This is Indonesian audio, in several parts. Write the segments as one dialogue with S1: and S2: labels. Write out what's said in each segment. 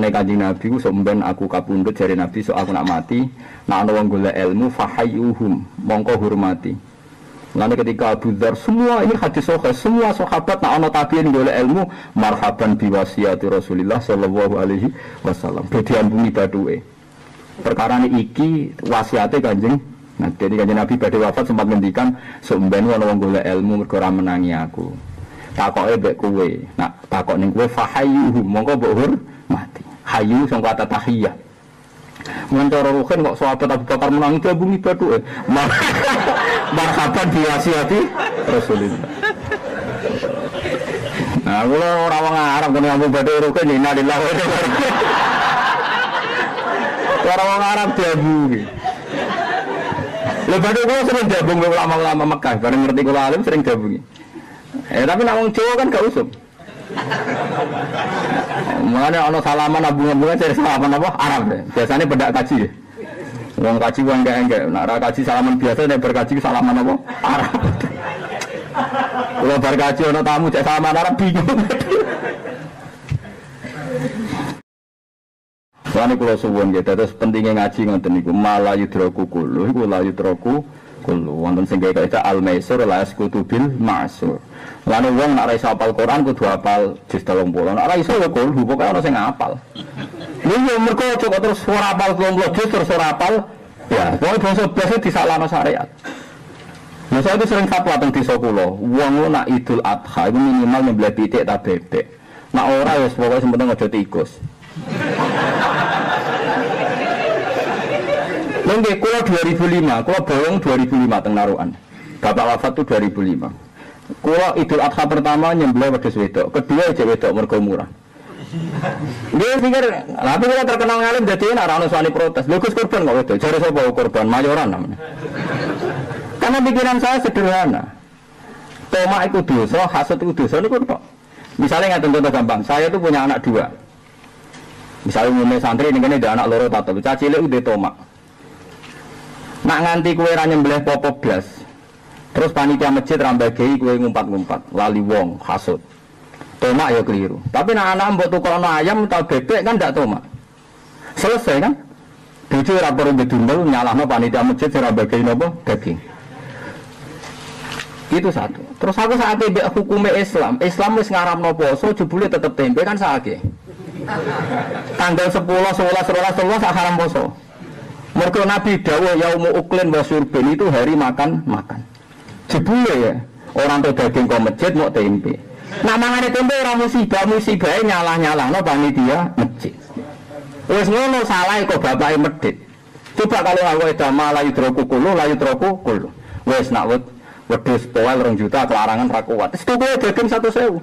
S1: Alasannya Kanjeng Nabi ku sampean aku kapundhut jare Nabi sok aku nak mati, nak ana wong golek ilmu fahayyuhum, mongko hormati. Lalu ketika Abu Dzar semua ini hadis sahih, semua sahabat nak ana tabiin golek ilmu, marhaban biwasiyati Rasulillah sallallahu alaihi wasallam. Dadi ambungi bathuke. Perkara iki wasiate Kanjeng Nabi. Jadi Kanjeng Nabi badhe wafat sempat ngendikan sampean ana wong golek ilmu mergo ora menangi aku. Takoke mbek kowe. Nak takok ning kowe fahayyuhum, mongko mbok hormati. Hayu sing kata tahiyah. Mencara ruhin kok sahabat Abu Bakar menang itu bunyi batu marhaban biwasiati Rasulullah. Nah, kula ora wong Arab kene Abu Bakar ruhin innalillahi wa inna ilaihi raji'un. Ora wong Arab diabungi. Lepas itu kula sering diabung ulama-ulama Mekah, bareng ngerti kula alim sering diabungi. Tapi nak wong Jawa kan gak usum. Mulanya ono salaman abung-abungan cari salaman apa? Arab deh. Biasanya bedak kaji. Wong kaji wong enggak. Nak kaji salaman biasa nek berkaji salaman apa? Arab. Kalau berkaji ono tamu cek salaman Arab bingung. Soale kula suwun nggih terus pentingnya ngaji ngoten niku malayudroku kullu iku layudroku kullu wonten sing kaya al-maisur la yasqutu bil ma'sur. Lan wong nek ora iso hafal Quran kudu hafal juz 30. Nek ora iso ya kudu pokoke ana sing hafal. Lha mergo kok terus ora hafal 30 juz terus ora hafal ya pokoke basa basa disalahno syariat. Nah saya itu sering fatwa teng desa kula, wong nak Idul Adha itu minimal nyembelih pitik ta bebek. Nek ora ya pokoke sing penting aja tikus. Nggih kula 2005, kula bohong 2005 teng Narukan. Bapak wafat itu 2005. Kula Idul Adha pertama nyembelih wedhus wedok, kedua aja wedok mergo murah. Nggih pikir, tapi kula terkenal ngalim dadi ora ono suami protes. Lho Gus kurban kok wedok, jare sapa kurban mayoran namanya. Karena pikiran saya sederhana. Tomak itu dosa, hasud itu dosa niku kok. Misalnya ngaten contoh gampang, saya itu punya anak dua. Misalnya umumnya santri ini kan ada anak loro atau caci cilik udah tomak. Nak nganti kue ra nyembelih popok blas. Terus panitia masjid rambagei kue ngumpat-ngumpat, lali wong hasud. Tomak ya keliru. Tapi nak anak mbok tukono ayam atau bebek kan ndak tomak. Selesai kan? Bojo ora perlu bedundel nyalahno panitia masjid sing rambagei napa daging. Itu satu. Terus aku saat itu hukumnya Islam wis ngaramno poso jebule tetep tempe kan saake. Tanggal 10, 11, 12 haram poso. Mergo Nabi dawuh yaumu uklin wa syurbin itu hari makan. Jebule ya, orang tuh daging kok masjid mau tempe. Nah mangane tempe ora musibah nyalah-nyalahno panitia masjid. Wis ngono salah kok bapake medhit. Coba kalau aku edama layu droku kulo. Wis nak wedhus poel 2 juta kelarangan ra kuat. Wis tuku daging 100.000.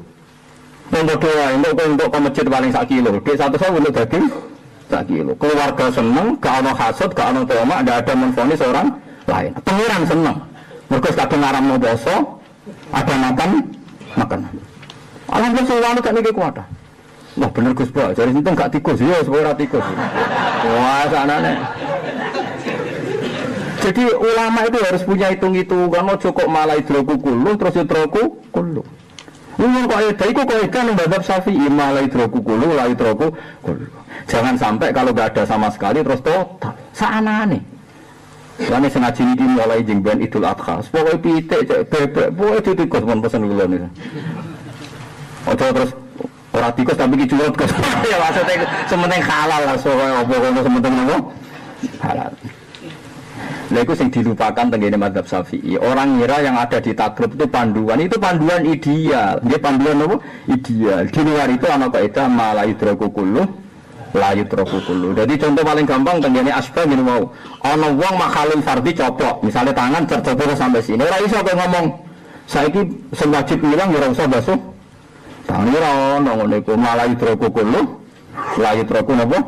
S1: Untuk ke masjid paling 1 kilo. Dik 100.000 untuk daging 1 kilo. Keluarga seneng, gak ada hasud, gak ada tomak, tidak ada menfonis orang lain. Pengiran seneng. Mereka kadang ngaram mau poso, ada makan. Alhamdulillah semuanya gak mikir kuat. Wah bener Gus Bro, jadi itu gak tikus, ya sebuah tikus. Wah sana nih. Jadi ulama itu harus punya hitung-hitungan, cukup malah idroku kulu, terus idroku kulu. Ini kok kan membabab Syafi'i malah idroku kulu, la idroku kulu. Jangan sampai kalau gak ada sama sekali terus total. Sana nih. Karena sengaja ini mulai jengben Idul Adha. Pokoknya pitik, bebek, pokoknya itu tikus pun pesan dulu nih. Ojo terus orang tikus tapi kicurut Gus. Ya maksudnya sementing halal lah soalnya apa sementing apa halal. Nah itu yang dilupakan tenggine madzhab Syafi'i. Orang ngira yang ada di takrib itu panduan ideal. Dia panduan apa? Ideal. Di luar itu anak kaidah malah idroku kullu, la yudroku kullu. Jadi contoh paling gampang tenggine asbah ngene mau. Ana wong makhalul fardhi coplok, misalnya tangan tercoplok sampai sini. Ora iso kok ngomong. Saiki sing wajib ilang ya ora usah basuh. Tangan ora ono ngene iku malah idroku kullu, la yudroku napa?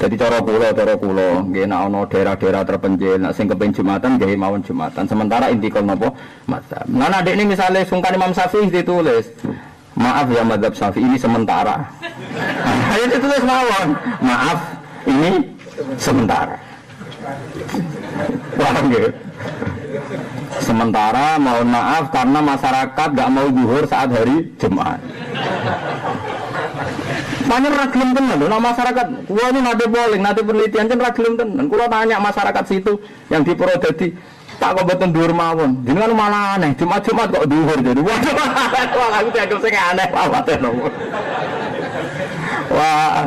S1: Jadi cara kula nggih nek ana daerah-daerah terpencil nek sing kepen Jumatan nggih mawon Jumatan. Sementara intikal napa? Mazhab. Nah nek ini misalnya sungkan Imam Syafi'i ditulis, maaf ya mazhab Syafi'i ini sementara. Ayo ditulis mawon. Maaf, ini sementara. Paham nggih? Sementara mohon maaf karena masyarakat enggak mau zuhur saat hari Jumat. Banyak ragilem tenan lho, nah masyarakat gua ini nate polling, nate penelitian jen ragilem tenan. Kula tanya masyarakat situ yang di Purwodadi, tak kok mboten dhuwur mawon. Jenengan malah aneh, Jumat-Jumat kok dhuwur jadi. Wah, aku dianggap sing aneh awate nopo. Wah.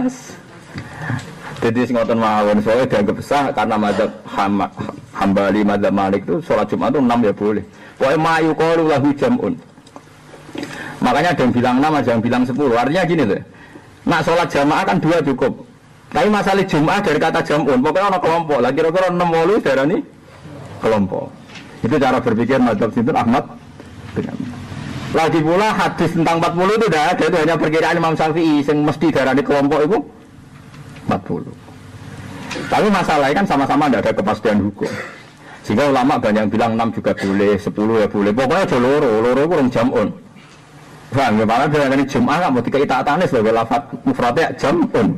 S1: Jadi sing ngoten mawon soalnya dianggap sah karena mazhab Hambali, mazhab Malik itu sholat Jumat itu 6 ya boleh. Pokoknya mayu qalu lahu jam'un. Makanya ada yang bilang 6, ada yang bilang 10. Artinya gini loh. Nak sholat jamaah kan 2 cukup. Tapi masalah Jumat dari kata jam'un, pokoknya ada kelompok. Lah kira-kira 6 walu darah ini kelompok. Itu cara berpikir mazhab Sinten Ahmad bin Hanbal. Lagi pula hadis tentang 40 itu tidak ada, itu hanya perkiraan Imam Syafi'i yang mesti darah di kelompok itu 40. Tapi masalahnya kan sama-sama tidak ada kepastian hukum. Sehingga ulama banyak yang bilang 6 juga boleh, 10 ya boleh. Pokoknya ada loro kurang jam'un. Bang, gimana dengan ini Jum'ah kan mau dikait taatanis sebagai lafaz mufradnya jam'un.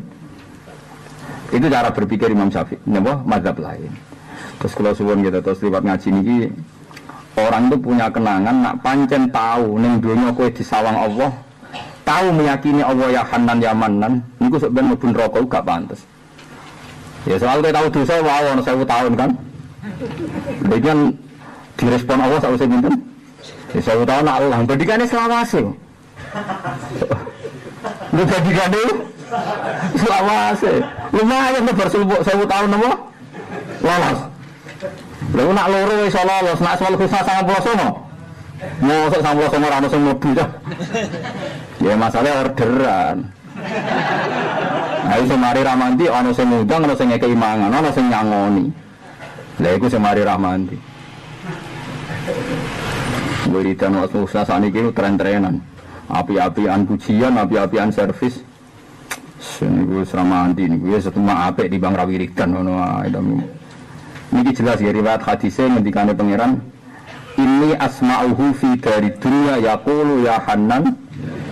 S1: Itu cara berpikir Imam Syafi'i, napa mazhab lain. Terus kalau suwun gitu terus lewat ngaji niki orang itu punya kenangan nak pancen tahu ning donya kowe disawang Allah, tahu meyakini Allah ya Hanan ya Manan, niku sebenarnya mlebu neraka gak pantes. Ya soal kowe tahu dosa wae ono 1000 tahun kan. Lha kan direspon Allah sak usah pinten? Ya 1000 tahun Allah, bedikane selawase. Lu bedikane selawase. Lumayan bar 1000 tahun apa? Lolos. Lalu nak loro iso lolos, nak soal khusus 99. Mosok 99 ora ono sing mlebu ta. Ya masalah orderan. Ayo semari ramanti ana sing ngundang, ana sing ngekeki mangan, ana sing nyangoni. Lha iku semari ramanti. Wiridan waktu usaha saniki tren-trenan. Api-apian pujian, api-apian servis. Niku ramanti niku ya setema apik di Bang Rawiridan ngono ae. Niki jelas ya riwayat hadisnya ngendikane pangeran ini asma'uhu fi dari dunia yaqulu ya Hanan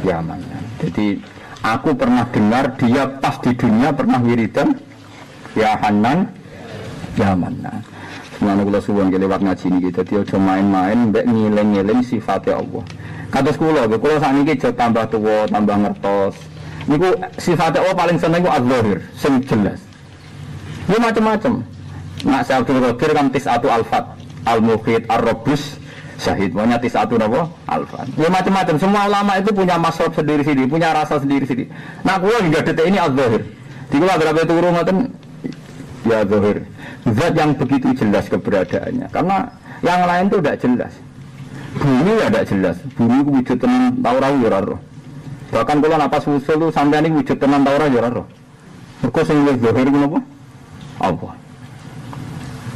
S1: ya Manan. Jadi aku pernah dengar dia pas di dunia pernah wiridan ya Hanan ya Manan. Semoga kula suwun lewat ngaji niki dadi aja main-main mbek ngiling-ngiling sifatnya Allah. Kados kula sakniki aja tambah tuwa, tambah ngertos. Niku sifatnya Allah paling seneng ku az-zahir, sing jelas. Ini macam-macam. Nak Abdul Qadir kan tis'atu alfat, al-mukhid, ar-robus, syahid. Pokoknya tis'atu apa? Alfat. Ya macam-macam. Semua ulama itu punya masrab sendiri-sendiri, punya rasa sendiri-sendiri. Nah, gua hingga detik ini az-zahir. Di kula berapa turun ngoten ya zahir. Zat yang begitu jelas keberadaannya. Karena yang lain itu tidak jelas. Bumi ya tidak jelas. Bumi itu wujud tenan tau ra ya ora. Bahkan kalau napas usul itu sampai ini wujud tenan tau ora ya ora. Mergo sing wis zahir ku napa? Apa?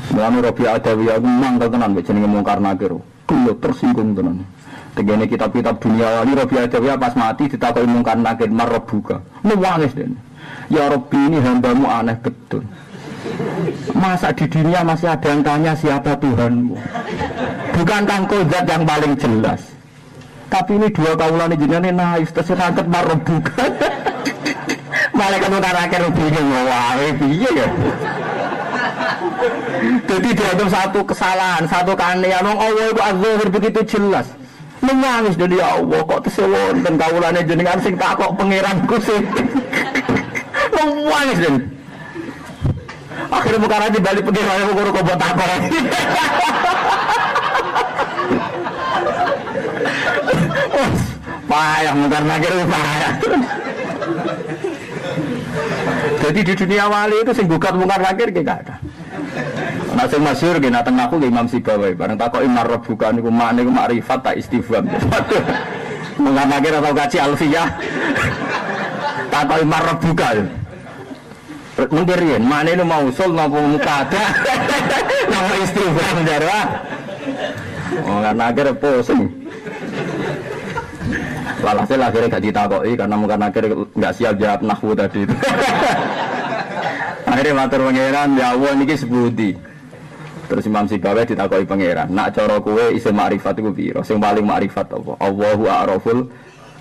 S1: Mulane Rabi'ah Adawiyah aku mangkel tenan mbek jenenge Mungkar Nakir. Kulo tersinggung tenan. Tegene kitab-kitab dunia wali Rabi'ah Adawiyah pas mati ditakoki Mungkar Nakir marbuka. Nangis den. Ya Rabbi ini hambamu aneh betul. Masa di dunia masih ada yang tanya siapa Tuhanmu? Bukan kangko zat yang paling jelas. Tapi ini dua kaulan jenenge naif terserangket marbuka. Malaikat Mungkar Nakir bingung wae piye ya. Jadi dianggap satu kesalahan, satu keanehan. Allah itu az-zahir begitu jelas. Menangis dari Allah kok tesewon dan kawulane jenengan sing tak kok pangeranku sing. Menangis den. Akhirnya bukan aja balik pengirannya guru kok buat apa lagi. Payah Mungkar Nakir payah. Jadi di dunia wali itu sing gugat Mungkar Nakir gak ada. Nah sing masyhur nggih nateng aku nggih Imam Sibawi bareng takoki marrab bukan niku makne niku makrifat tak istifham. Mungkar Nakir atau kaji Alfiyah. Takoki marrab bukan. Mundir yen makne niku mausul napa mukada. Nama istifham jarwa. Mungkar Nakir pusing. Walhasil akhirnya gak ditakoki karena Mungkar Nakir gak siap jawab nahwu tadi itu. Akhirnya matur pangeran ya Allah niki sebuti. Terus Imam Sibawi ditakoki pangeran, nak cara kowe iso makrifat iku piro? Sing paling makrifat apa? Allahu a'raful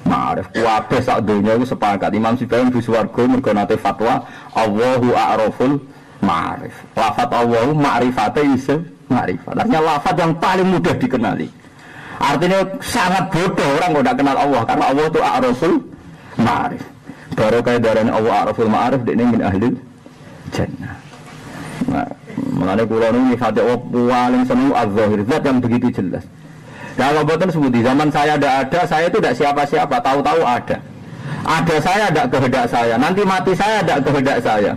S1: ma'rif. Kabeh sak donya iku sepakat. Imam Sibawi mlebu swarga mergo nate fatwa Allahu a'raful ma'rif. Lafaz Allahu ma'rifate iso makrifat. Artinya lafaz yang paling mudah dikenali. Artinya sangat bodoh orang kalau tidak kenal Allah karena Allah itu a'raful ma'rif. barokah darane Allah araful ma'arif dekne min ahli jannah. Nah, mengenai kula niku nyifati Allah paling seneng az-zahir, zat yang begitu jelas. Nah, kalau betul sebut di zaman saya ada, saya itu tidak siapa-siapa, tahu-tahu ada. Ada saya, ada kehendak saya. Nanti mati saya, ada kehendak saya.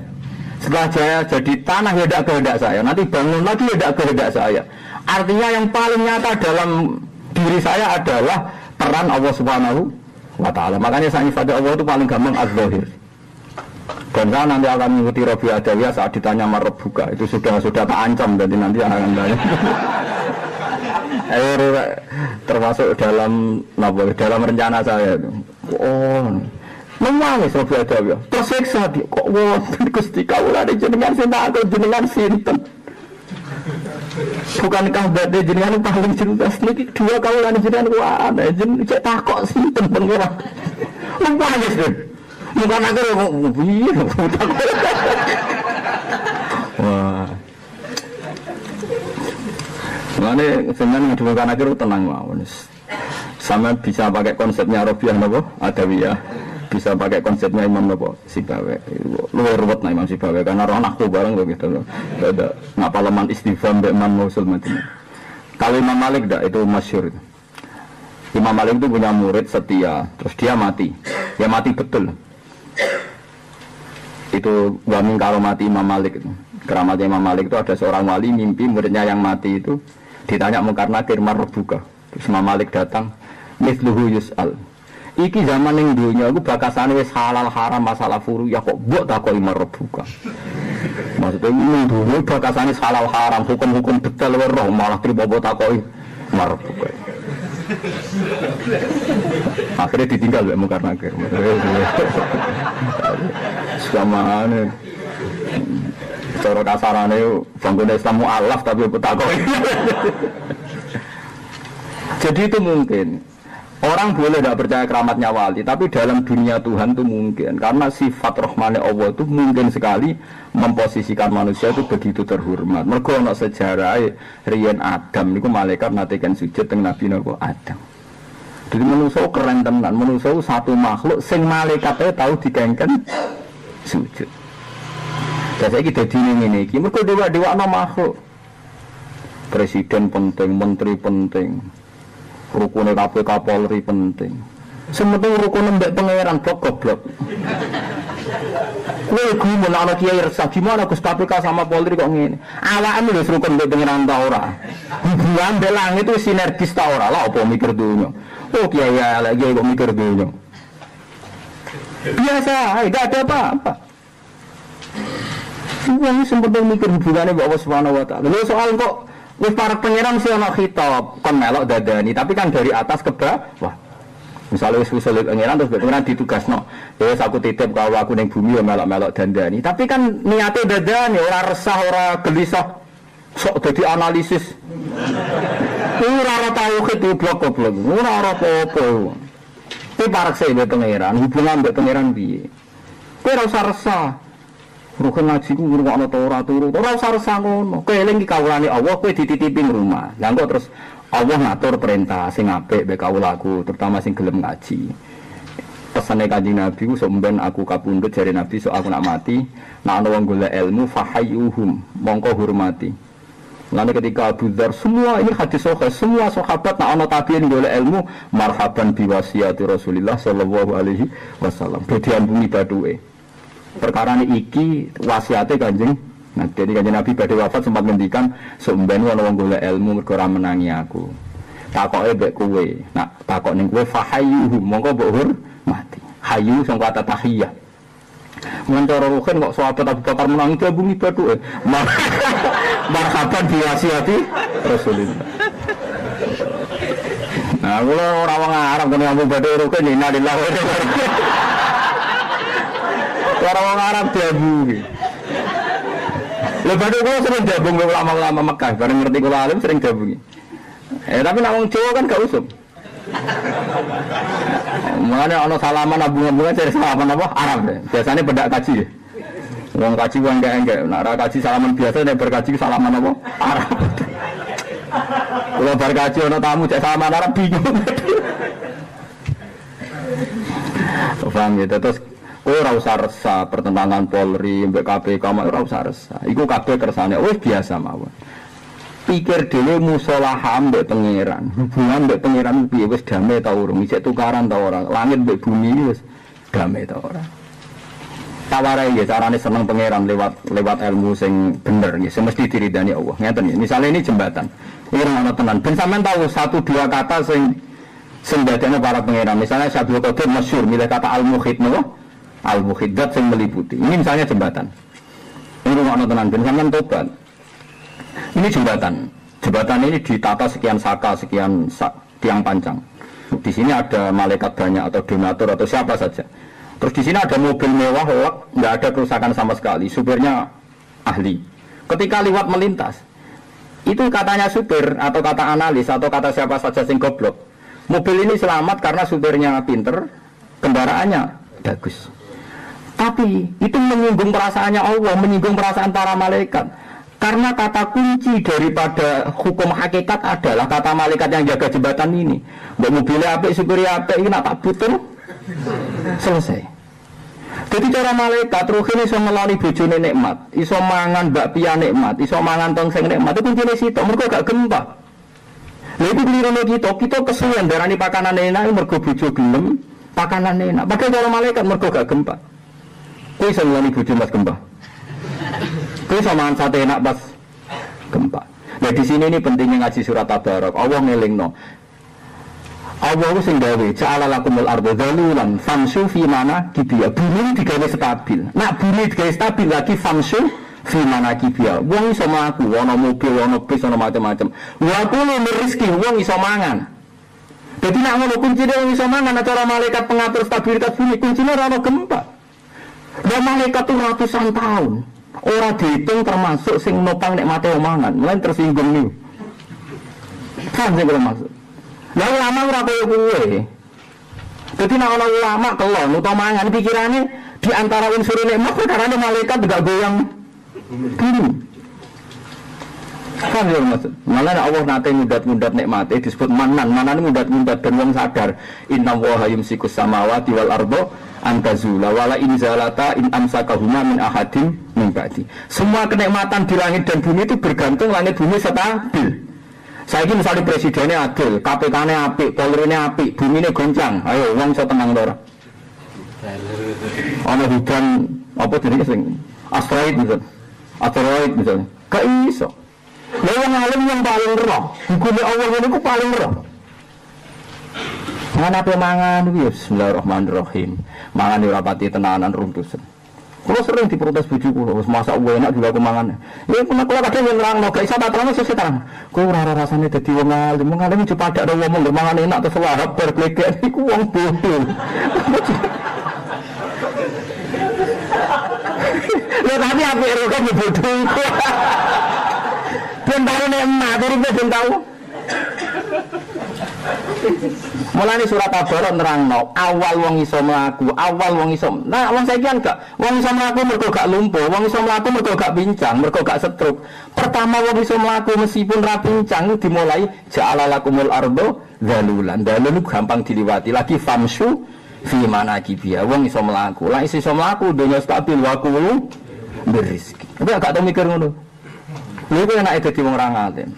S1: Setelah saya jadi tanah, ya ada kehendak saya. Nanti bangun lagi, ya ada kehendak saya. Artinya yang paling nyata dalam diri saya adalah peran Allah Subhanahu wa Ta'ala. Makanya saya nyifati Allah itu paling gampang az-zahir. Dan saya nanti akan mengikuti Rabi Adawiyah saat ditanya marbuka. Itu sudah tak ancam, jadi nanti akan tanya. Termasuk dalam rencana saya itu. Oh, nangis Rabi Adawiyah. Tersiksa dia. Kok wonten Gusti kawula jenengan sinten jenengan sinten? Bukankah badhe jenengan paling jelas niki dua kawula jenengan wah jeneng cek takok sinten pengira. Nangis deh. Bukan agar piye. Wah. Mane seneng bukan agar tenang mawon. Sama bisa pakai konsepnya Rabi'ah napa? Adawiyah. Bisa pakai konsepnya Imam napa? Sibawe. Luwih ruwet nah Imam Sibawe karena roh nakku bareng kok gitu loh. Ada ngapaleman istifham mbek man mausul mati. Kalau Imam Malik ndak itu masyhur. Imam Malik itu punya murid setia, terus dia mati. Ya mati betul. Itu wamin karomati Imam Malik itu. Keramatnya Imam Malik itu ada seorang wali mimpi muridnya yang mati itu ditanya Munkar Nakir marbuka. Terus Imam Malik datang, misluhu yus'al. Iki zaman yang dunia aku bakasane wis halal haram masalah furu ya kok mbok takoki marbuka. Maksudnya ini dunia bakasane halal haram hukum-hukum detail weruh malah trimo mbok takoki marbuka. Akhirnya ditinggal Mbak Munkar Nakir. Samane cara kasarane bangun Islam mu'alaf tapi petakoi. Jadi itu mungkin orang boleh tidak percaya keramatnya wali, tapi dalam dunia Tuhan itu mungkin karena sifat rahmane Allah itu mungkin sekali memposisikan manusia itu begitu terhormat. Mergo ana sejarah riyen Adam niku malaikat natekan sujud teng Nabi Adam. Jadi manusia keren tenan, manusia satu makhluk sing malaikatnya tahu dikengken sujud. Dan saya kita dini ini, mereka dewa-dewa no makhluk. Presiden penting, menteri penting, rukunnya KPK Polri penting. Sementing rukunnya mbak pangeran blok-blok. Kue gue menarik kiai resah, gimana Gus KPK sama Polri kok ngene? Awakmu wis rukun mbak pangeran ta ora? Hubungan mbek langit itu sinergis ta ora? Lah apa mikir dunya? Oh kiai lagi kok mikir dunya. Biasa, tidak ada apa-apa. Semua sempat mikir hubungannya dengan Allah Subhanahu Wa Taala. Lalu soal kok wis para pangeran sih ana khitab kon melok dadani, tapi kan dari atas ke bawah. Misalnya wis usul pangeran terus pangeran ditugasno, ya aku titip kalau aku ning bumi ya melok-melok dandani. Tapi kan niatnya dadani, ora resah, ora gelisah, sok dadi analisis. Ora tauhid blok-blok, ora apa-apa. Iki parekse mbek pangeran, hubungan mbek pangeran piye? Kowe ora usah resah. Rukun ngaji ku ngrungokno ora turu. Ora usah resah ngono. Kowe eling iki kawulane Allah, kowe dititipi ning rumah. Lah kok terus Allah ngatur perintah sing apik mbek kawulaku, terutama sing gelem ngaji. Pesane Kanjeng Nabi ku sok mben aku kapundhut jare Nabi sok aku nak mati, nak ana wong golek ilmu fahayyuhum, mongko hormati. Lalu ketika Abu Dzar, semua ini hadis sahih, semua sahabat nak ana tabiin golek ilmu, marhaban biwasiyati Rasulillah sallallahu alaihi wasallam. Bedian bumi baduke. Perkara ini iki wasiate Kanjeng. Nah, jadi Kanjeng Nabi badhe wafat sempat ngendikan, "Sumben ana wong golek ilmu mergo ora menangi aku." Takoke mbek kowe. Nah, takok ning kowe fahayyuhum, mongko mbok hormati. Hayyu sing kata tahiyah. Mencara ruhin kok sahabat Abu Bakar menangi ke bumi baduke. Marhaban biwasiati Rasulullah. Nah, kula ora wong Arab kene Abu Bakar ruhin innalillahi wa inna ilaihi raji'un. Orang Arab diabungi. Lepas itu gue sering diabung ke ulama-ulama Mekah, bareng ngerti kula alim sering diabungi. Tapi nak wong Jawa kan gak usum. Makanya ana salaman abung-abungan cari salaman apa? Arab deh. Biasanya bedak kaji ya. Wong kaji wong enggak. Nak ra kaji salaman biasa nek berkaji salaman apa? Arab. Kalau berkaji ana tamu cek salaman Arab bingung. Paham gitu. Terus Kowe ora usah resah pertentangan Polri mbek KPK ora usah resah. Iku kabeh kersane wis biasa mawon. Pikir dhewe musolaha mbek pangeran. Hubungan mbek pangeran piye wis damai ta urung? Isih tukaran ta ora? Langit mbek bumi wis damai ta ora? Tawarai ya carane seneng pangeran lewat ilmu sing bener nggih, sing mesti diridani Allah. Ngeten nggih. Misale ini jembatan. Iki ana tenan. Ben sampean tahu 1-2 kata sing dadekne para pangeran. Misalnya Syabul Qadir masyhur milih kata al-muhit napa? Al-muhit dat sing meliputi. Ini misalnya jembatan. Ini ana tenan ben sampean tobat. Ini jembatan. Jembatan ini ditata sekian saka, sekian tiang panjang. Di sini ada malaikat banyak atau donatur atau siapa saja. Terus di sini ada mobil mewah, nggak ada kerusakan sama sekali. Supirnya ahli. Ketika lewat melintas, itu katanya supir atau kata analis atau kata siapa saja sing goblok. Mobil ini selamat karena supirnya pinter, kendaraannya bagus. Tapi itu menyinggung perasaannya Allah, menyinggung perasaan para malaikat. Karena kata kunci daripada hukum hakikat adalah kata malaikat yang jaga jembatan ini. Mbak mobilnya apik, supirnya apik, ini nak tak butuh. Selesai. Jadi cara malaikat ruhin iso ngeloni bojone nikmat, iso mangan bakpia nikmat, iso mangan tongseng nikmat, itu kuncine sitok, mergo gak gempa. Lha iku klirune kita kesuwen darani pakanan enak mergo bojo gelem, pakanan enak. Padahal cara malaikat mergo gak gempa. Kowe iso ngeloni bojo mas gempa. Kowe iso mangan sate enak pas gempa. Nah di sini ini pentingnya ngaji surat Tabarak. Allah ngelingno. Allah sing gawe ja'ala lakumul arda dhalulan famsu fi mana kibiya. Bumi digawe stabil. Nak bumi digawe stabil lagi famsu fi mana kibiya. Wong iso mlaku, ana mobil, ana bis, ana macam-macam. Wa kullu rezeki wong iso mangan. Dadi nak ngono kuncine wong iso mangan cara malaikat pengatur stabilitas bumi kuncine ora ana gempa. Dan malaikat itu ratusan tahun. Ora dihitung termasuk sing nopang nek mate omangan. Mulai tersinggung nih. Kan sing maksud. Lah ulama ora koyo kowe. Dadi nek ana ulama kelon utawa mangan pikirane di antara unsur nikmat karena malaikat tidak goyang gini. Kan yo maksud. Malah Allah nate mudat-mudat nikmate disebut manan. Manan mudat-mudat dan wong sadar inna wa yumsikus samawati wal arda antazula wala in zalata in amsakahuma min ahadin min ba'di. Semua kenikmatan di langit dan bumi itu bergantung langit bumi stabil. Saiki misalnya presidennya adil, KPK-nya apik, Polri-nya apik, bumi-nya goncang. Ayo, wong iso tenang to ora? Ana hujan apa jenenge sing asteroid misalnya. Asteroid misalnya. Gak iso. Lha wong alim yang paling roh, hukume Allah niku paling roh. Mangan apa mangan iki bismillahirrahmanirrahim. Mangan ora pati tenanan runtusen. Kalau sering diprotes bojo kula, wis masak enak juga aku mangan. Ya kula kadang yang nerangno, gak iso tak terangno sesuk terang. Kowe ora rasane dadi wong alim, wong alim cepadak ora ngomong mangan enak terus lahap berklegek iku wong bodoh. Ya tapi apa ero kan bodoh. Ben baru nek emak uripe ben tau. Mulane surat Tabarak nerangno, awal wong iso mlaku, awal wong iso. Nah, wong saiki kan gak, wong iso mlaku mergo gak lumpuh, wong iso mlaku mergo gak pincang, mergo gak stroke. Pertama wong iso mlaku meskipun ra pincang dimulai ja'ala lakumul ardo dhalulan. Dhalul gampang diliwati. Lagi famsu fi manakibiya. Wong iso mlaku. Lah iso mlaku donya stabil wa kullu berizki. Tapi gak tau mikir ngono. Lha iku enake dadi wong ra ngalim.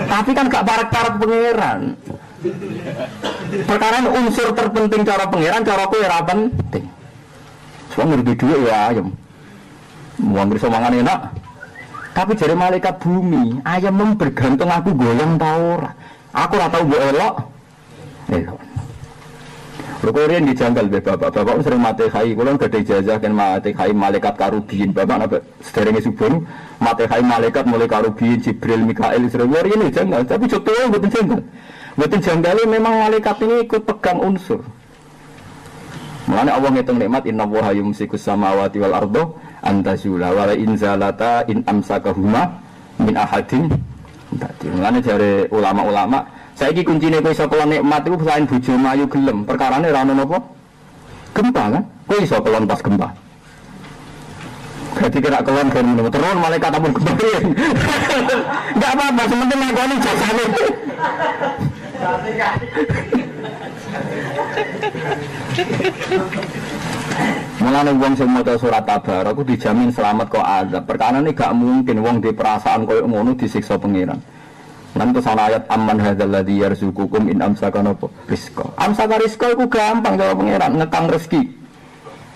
S1: Tapi kan gak parek-parek pangeran. Perkara unsur terpenting cara pangeran, cara kowe ora penting. Soale ngerti dhuwit ya ayam. Wong iso mangan enak. Tapi jare malaikat bumi, ayam bergantung aku goyang ta ora. Aku ora tau mbok elok. Elok. Lho kowe riyen dijanggal be bapak sering mate khai, kula gede ijazah kan mate khai malaikat karubiyin. Bapak napa sederenge subuh mate khai malaikat mulai karubiyin Jibril Mikail sering riyen janggal, tapi contohnya mboten janggal. Mboten janggal memang malaikat ini ikut pegang unsur. Mulane Allah ngitung nikmat inna wa yumsikus samawati wal arda antazula wala in zalata in amsakahuma min ahadin. Mulane jare ulama-ulama saiki kuncine kowe iso kelon nikmat iku selain bojo mayu gelem, perkarane ora ono napa? Gempa kan? Kowe iso kelon pas gempa. Berarti kira kelon kan ngono terus malaikat ampun gempa. Enggak apa-apa, sementing ngakoni jasane. Mulane wong sing maca surat Tabarak aku dijamin selamat kok azab. Perkara ini gak mungkin wong di perasaan koyo ngono disiksa pangeran. Lan terus ana ayat amman hadzal ladzi yarzuqukum in amsaka napa rizqa. Amsaka rizqa iku gampang karo pangeran ngekang rezeki.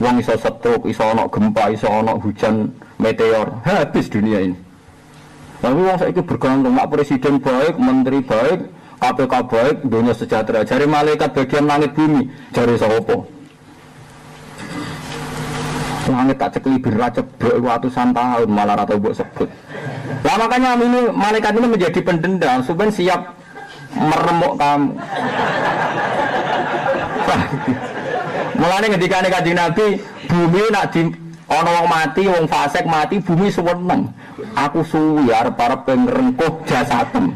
S1: Wong iso setruk, iso ana gempa, iso ana hujan meteor, habis dunia ini. Tapi wong saiki bergantung mak presiden baik, menteri baik, KPK baik, dunia sejahtera. Jare malaikat bagian langit bumi, jare sapa? Langit tak cekli berat ceblok ratusan tahun malah rata mbok sebut. Lah makanya ini malaikat ini menjadi pendendam supaya siap meremuk kamu. Mulane ngendikane Kanjeng Nabi, bumi nak di ana wong mati, wong fasik mati, bumi seneng. Aku suwi arep pengrengkuh jasadem.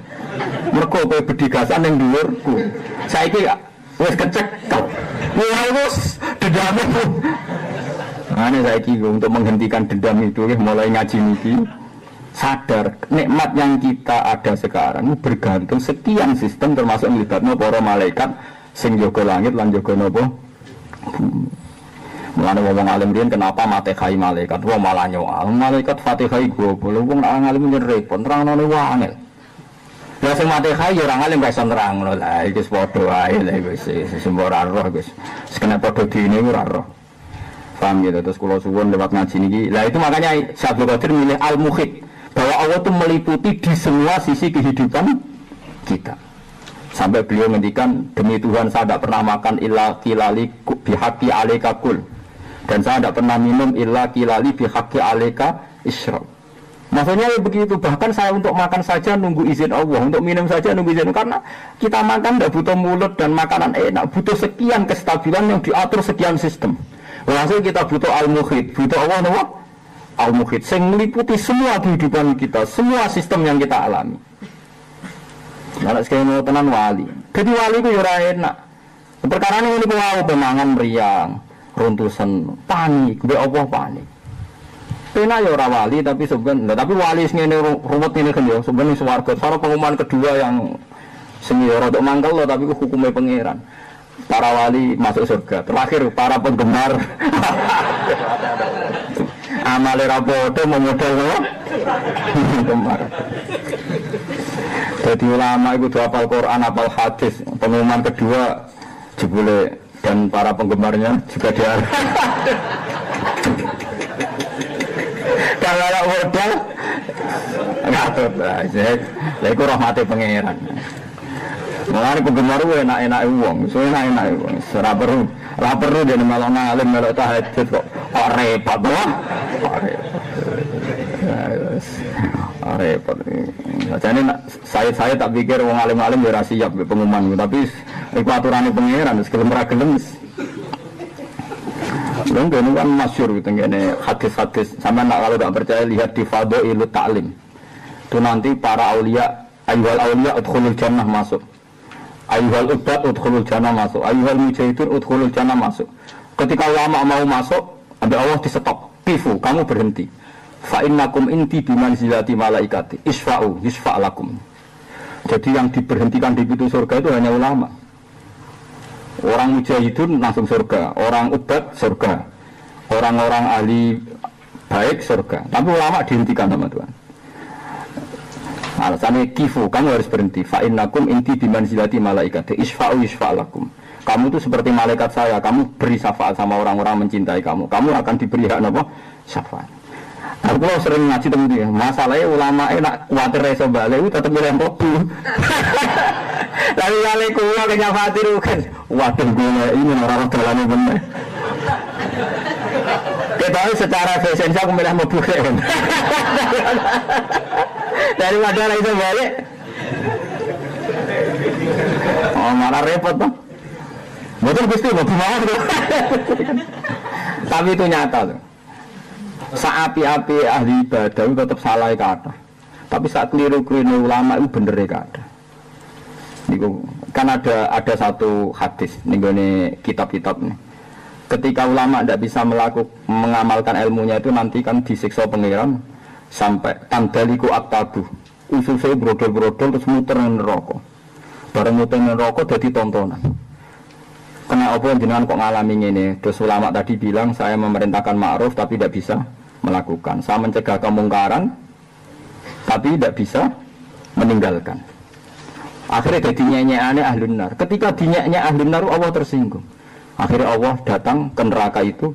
S1: Mergo kowe bedigasan ning dhuwurku. Saiki wis kecekel. Wis dendame. Ane saiki untuk menghentikan dendam itu mulai ngaji niki sadar nikmat yang kita ada sekarang bergantung sekian sistem termasuk melibatnya para malaikat sing jaga langit lan jaga napa. Mulane wong alim riyen kenapa matehai malaikat wong malah nyoal malaikat Fatihah iku wong alim repot nerangno wangel. Lah sing matehai ya ora alim gak iso nerangno lah iki padha wae lha wis sembar roh wis kena padha dine ora roh. Paham gitu, terus kalau suwun lewat ngaji ini lah itu makanya Syaikhul Qadir milih Al-Muhit bahwa Allah itu meliputi di semua sisi kehidupan kita sampai beliau ngendikan demi Tuhan saya tidak pernah makan illa kilali bihaqi alaika kul dan saya tidak pernah minum illa kilali bihaqi alaika isyrab. Maksudnya begitu, bahkan saya untuk makan saja nunggu izin Allah, untuk minum saja nunggu izin, karena kita makan tidak butuh mulut dan makanan enak, butuh sekian kestabilan yang diatur sekian sistem. Langsung kita butuh al-muhid, butuh Allah nama al-muhid, yang meliputi semua kehidupan kita, semua sistem yang kita alami. Kalau sekali mau tenan wali, jadi wali itu yura enak. Perkara ini mau pemangan meriang, runtusan, panik, be Allah panik. Pena yura wali, tapi sebenarnya, tapi wali ini ruwet ini kan ya, sebenarnya swarga. Soalnya pengumuman kedua yang seni yura untuk mangkal loh, tapi hukumnya pangeran. Para wali masuk surga. Terakhir para penggemar amale rapodo memodel penggemar. Jadi ulama itu hafal Quran, hafal hadis. Pengumuman kedua jebule dan para penggemarnya juga dia. Kalau ada modal ngatur lah. Lah iku rahmate pangeran. Mulane penggemar ku enak-enak wong, so enak-enak wong. Ora perlu dene malah ngalim melok tahajud kok repot to. Repot. Jane saya tak pikir wong alim-alim ya ora siap pengumuman, tapi iku aturane pangeran wis gelem ra gelem. Lha ini kan masyhur gitu ngene hadis-hadis. Sampeyan kalau tak percaya lihat di Fadhailut Ta'lim. Itu nanti para aulia, ayyuhal aulia udkhulul jannah masuk. Ayyuhal ubad udkhulul jannah masuk, ayyuhal mujahidun udkhulul jannah masuk. Ketika ulama mau masuk, ada Allah di stop. Pifu, kamu berhenti. Fa innakum inti bimanzilati malaikati. Isfa'u, yusfa'lakum. Jadi yang diberhentikan di pintu surga itu hanya ulama. Orang mujahidun langsung surga, orang ubad surga, orang-orang ahli baik surga. Tapi ulama dihentikan sama Tuhan. Alasannya kifu, kamu harus berhenti. Fa innakum inti bimanzilati malaikati isfa'u yusfa'lakum. Kamu itu seperti malaikat saya, kamu beri syafaat sama orang-orang mencintai kamu. Kamu akan diberi hak apa? Syafaat. Aku kalau sering ngaji temen dia, masalahnya ulama nak kuatir reso balik, tetap milih kopi. Lalu kali kulo kenyafatir kan, waduh gue ini orang-orang terlalu bener. Ketahui secara fashion aku milih mobil kan. Daripada reso balik, oh malah repot tuh. Betul Gusti, mobil mau tuh. Tapi itu nyata tuh. Saapi-api ahli ibadah itu tetap salah kata. Tapi saat keliru-keliru ulama itu bener kata. Niku kan ada satu hadis nih kitab-kitab nih. Ketika ulama tidak bisa mengamalkan ilmunya itu nanti kan disiksa pangeran sampai tandaliku aktabu. Ususnya brodol-brodol terus muter neraka. Bareng muter neraka jadi tontonan. Kena apa jenengan kok ngalami ini? Terus ulama tadi bilang saya memerintahkan ma'ruf tapi tidak bisa melakukan. Saya mencegah kemungkaran tapi tidak bisa meninggalkan. Akhirnya jadi nyanyiannya ahlun nar. Ketika dinyanyi ahlun nar Allah tersinggung. Akhirnya Allah datang ke neraka itu.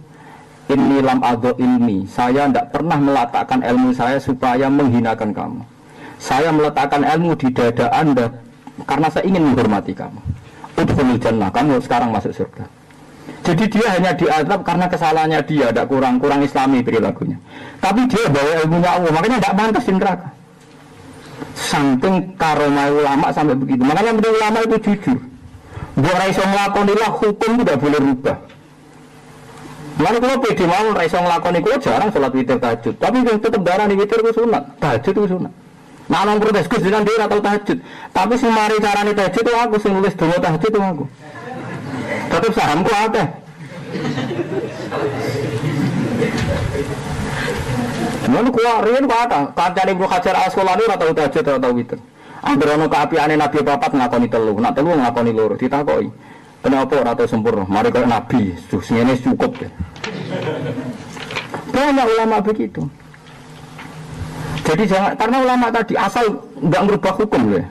S1: Inni lam adho ilmi. Saya tidak pernah meletakkan ilmu saya supaya menghinakan kamu. Saya meletakkan ilmu di dada Anda karena saya ingin menghormati kamu. Udkhulul jannah, kamu sekarang masuk surga. Jadi dia hanya diazab karena kesalahannya dia, tidak kurang islami perilakunya. Tapi dia bawa ilmunya Allah, makanya tidak pantas di neraka. Saking karomah ulama sampai begitu. Makanya ulama itu jujur. Buat raiso ngelakonilah hukum tidak boleh rubah. Lalu kalau pede mau raiso ngelakoni, kalau jarang sholat witir tahajud. Tapi tetap darah di witir itu sunat, tahajud itu sunat. Nah, orang protes Gus dengan dia atau tahajud. Tapi si mari carane tahajud itu aku, sing nulis donga tahajud itu aku. Tetap sahamku akeh. Mun kuwi riyen kok ada, kancane Ibnu Hajar Al-Asqalani ora tau tahajud ora tau witir. Anggere ana kaapiane Nabi papat ngakoni telu, nak telu ngakoni loro, ditakoki. Kenapa ora tau sempurna? Mari kaya Nabi, ngene cukup. Banyak ulama begitu. Jadi jangan, karena ulama tadi asal nggak merubah hukum ya.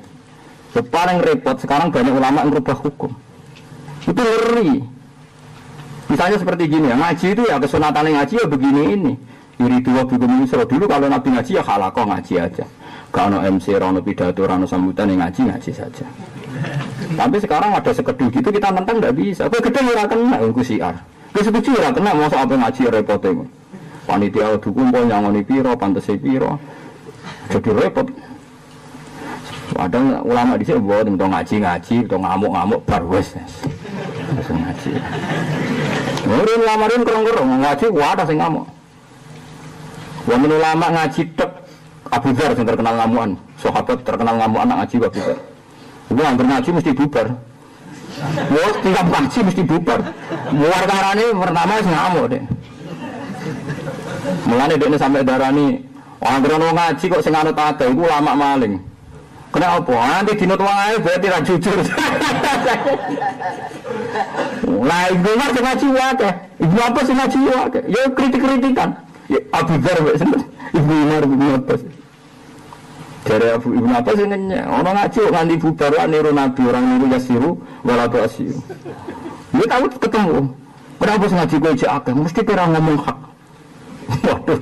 S1: Paling repot sekarang banyak ulama merubah hukum. Itu ngeri. Misalnya seperti gini ya, ngaji itu ya kesunatan ngaji ya begini ini. Iri dua hukum Yusra dulu kalau Nabi ngaji ya khalakoh ngaji aja. Kalau MC, rano pidato, rano sambutan ya ngaji saja. Tapi sekarang ada sekedu gitu kita nentang nggak bisa. Kau gede ya kena, aku siar. Kau setuju ya kena, mau apa ngaji repotnya. Panitia dukung kok nyangoni piro, pantas piro. Jadi repot. Ada ulama di sini buat untuk ngaji, untuk ngamuk bar wes. Ngaji. Murid lamarin kerong ngaji, wadah sing ngamuk. Wong ulama ngaji tek Abu Dzar yang terkenal ngamuan, sahabat terkenal ngamuan anak ngaji Abu Dzar. Itu hampir ngaji mesti bubar. Wah, tinggal ngaji mesti bubar. Muar karane pertama sing ngamuk deh. Mulane dekne sampai darani anggere ngaji kok sing anut akeh iku ulama maling. Kena apa? Nanti dinut wae berarti ra jujur. Lah iku mah ngaji wae. Ibu apa sing ngaji wae? Ya kritik-kritikan. Ya Abu Dzar wek seneng. Ibu Umar Ibnu Abbas. Dari Ibnu Abbas sing nanya, orang ngaji kok nganti bubar lah niru Nabi, orang niru yasiru wala tu'asiru. Dia tahu ketemu. Kenapa ngaji kowe cek akeh? Mesti kira ngomong hak. Waduh.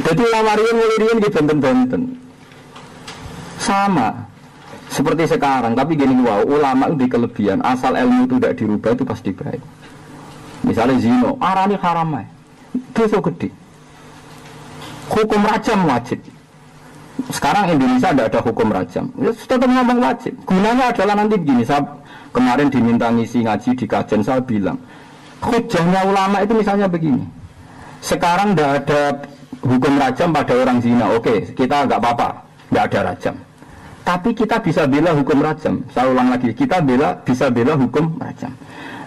S1: Jadi lawarian mulirian di benten-benten sama seperti sekarang, tapi gini wow, ulama itu di kelebihan asal ilmu itu tidak dirubah itu pasti baik. Misalnya zino, arani haramai, dosa gede, hukum rajam wajib. Sekarang Indonesia tidak ada hukum rajam, ya tetap ngomong wajib. Gunanya adalah nanti begini, saya kemarin diminta ngisi ngaji di kajian, saya bilang hujahnya ulama itu misalnya begini. Sekarang tidak ada hukum rajam pada orang zina, oke, kita nggak apa-apa, nggak ada rajam. Tapi kita bisa bela hukum rajam. Saya ulang lagi, kita bisa bela hukum rajam.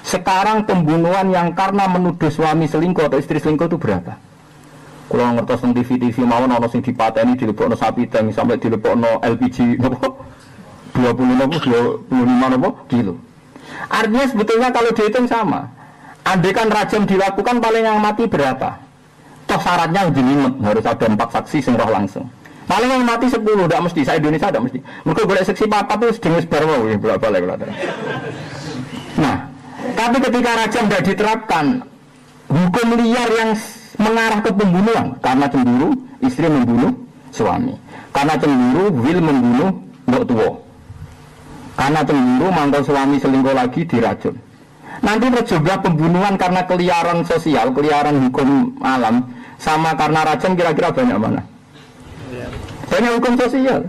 S1: Sekarang pembunuhan yang karena menuduh suami selingkuh atau istri selingkuh itu berapa? Kalau ngertos di TV mawon ono sing dipateni dilepokno sapi tank sampai dilepokno LPG nopo 25 nopo kilo. Artinya sebetulnya kalau dihitung sama. Andai kan rajam dilakukan paling yang mati berapa? Toh syaratnya jelimet, harus ada 4 saksi sing roh langsung. Paling yang mati 10, tidak mesti. Saya Indonesia tidak mesti. Mereka boleh seksi papat itu sedengis barwa, ya bolak-balik. Nah, tapi ketika rajam tidak diterapkan, hukum liar yang mengarah ke pembunuhan karena cemburu, istri membunuh suami. Karena cemburu, will membunuh mbok tua. Karena cemburu, mantan suami selingkuh lagi diracun. Nanti juga pembunuhan karena keliaran sosial, keliaran hukum alam, sama karena racun kira-kira banyak mana? Banyak hukum sosial.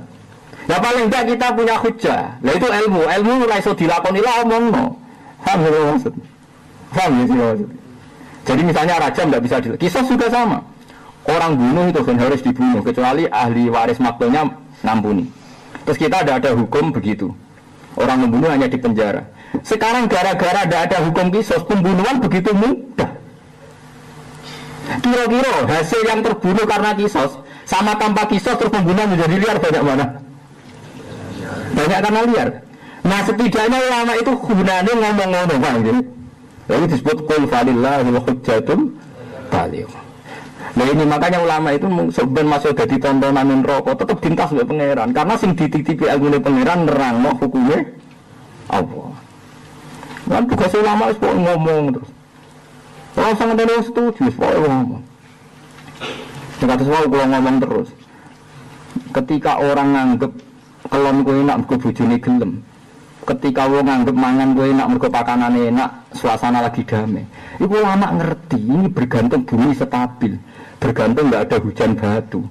S1: Ya paling enggak kita punya hujah. Nah itu ilmu mulai so dilakoni lah omong no. Paham ya maksud? Paham ya sih maksud? Jadi misalnya rajam tidak bisa kisah juga sama. Orang bunuh itu kan harus dibunuh kecuali ahli waris maklumnya ngampuni. Terus kita ada hukum begitu. Orang membunuh hanya di penjara. Sekarang gara-gara tidak ada hukum kisos, pembunuhan begitu mudah. Kira-kira hasil yang terbunuh karena kisos sama tanpa kisos terus pembunuhan menjadi liar banyak mana? Banyak karena liar. Nah setidaknya ulama itu gunanya ngomong-ngomong Pak gitu. Jadi disebut qul falillahil hujjatul baligh. Nah ini makanya ulama itu sebenarnya masih ada di tontonan rokok tetap dintas oleh pangeran karena sing dititipi ilmu pangeran nerangno hukumnya Allah. Kan tugas ulama itu ngomong terus. Kalau sangat ada setuju, pokoknya ngomong. Jika sesuatu kalau ngomong terus. Ketika orang nganggep kelon kowe enak mergo bojone gelem. Ketika wong nganggep mangan kowe enak mergo pakanane enak, suasana lagi damai. Iku ulama ngerti ini bergantung bumi stabil, bergantung enggak ada hujan batu.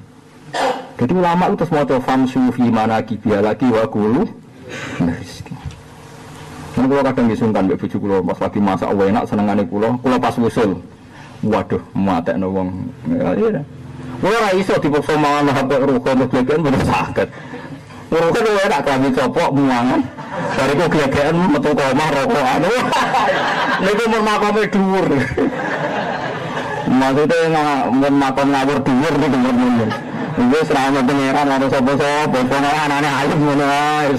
S1: Jadi ulama itu semua tuh famsu fi manaqibiha lagi wa qulu rizki. Nah, kalau kadang disungkan mbek bojo kula pas lagi masak enak senengane kula pas usul. Waduh, matekno wong. Ya iya. Ora iso dipaksa mangan HP rokok terus glegeken bener saged. Rokok kowe enak klambi copok muangan. Bariku glegeken metu omah rokokan. Niku mun makome dhuwur. Maksudnya mun makom ngawur dhuwur niku ngono. Wis ra ono pangeran ora sapa-sapa, pokoke anane ayem ngono wae.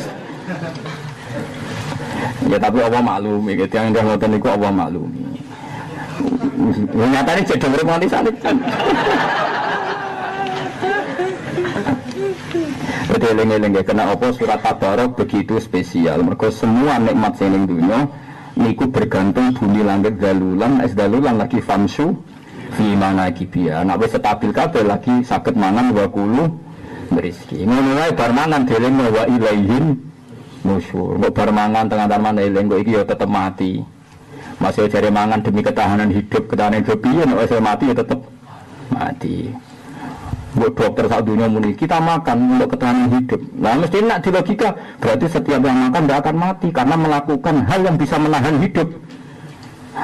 S1: Ya tapi Allah maklumi, gitu yang dia ngotot niku Allah maklumi. Nyatanya jadi bermati sana. Betul eleng-eleng kena apa surat Tabarok begitu spesial. Mereka semua nikmat sening dunia niku bergantung bumi langit dalulan lagi famsu fi manaqibiha. Nek wis stabil kabeh lagi saged mangan wa kulu rezeki. Ngono wae bar mangan deleng wa ilaihin nusyur. Mbok bar mangan tengah-tengah mana eling kok iki ya tetep mati. Masih cari mangan demi ketahanan hidup piye nek wis mati ya tetep mati. Buat dokter saat dunia muni kita makan untuk ketahanan hidup. Nah mesti nak di logika berarti setiap yang makan tidak akan mati karena melakukan hal yang bisa menahan hidup.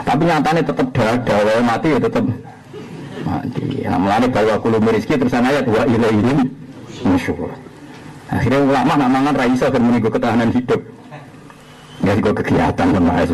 S1: Tapi nyatanya tetap dawa mati ya tetap mati. Nah melani bahwa kulum rezeki terus ayat wa ilaihi nusyur. Akhirnya ulama nak mangan raisa dan menunggu ketahanan hidup. Ya itu kegiatan benar.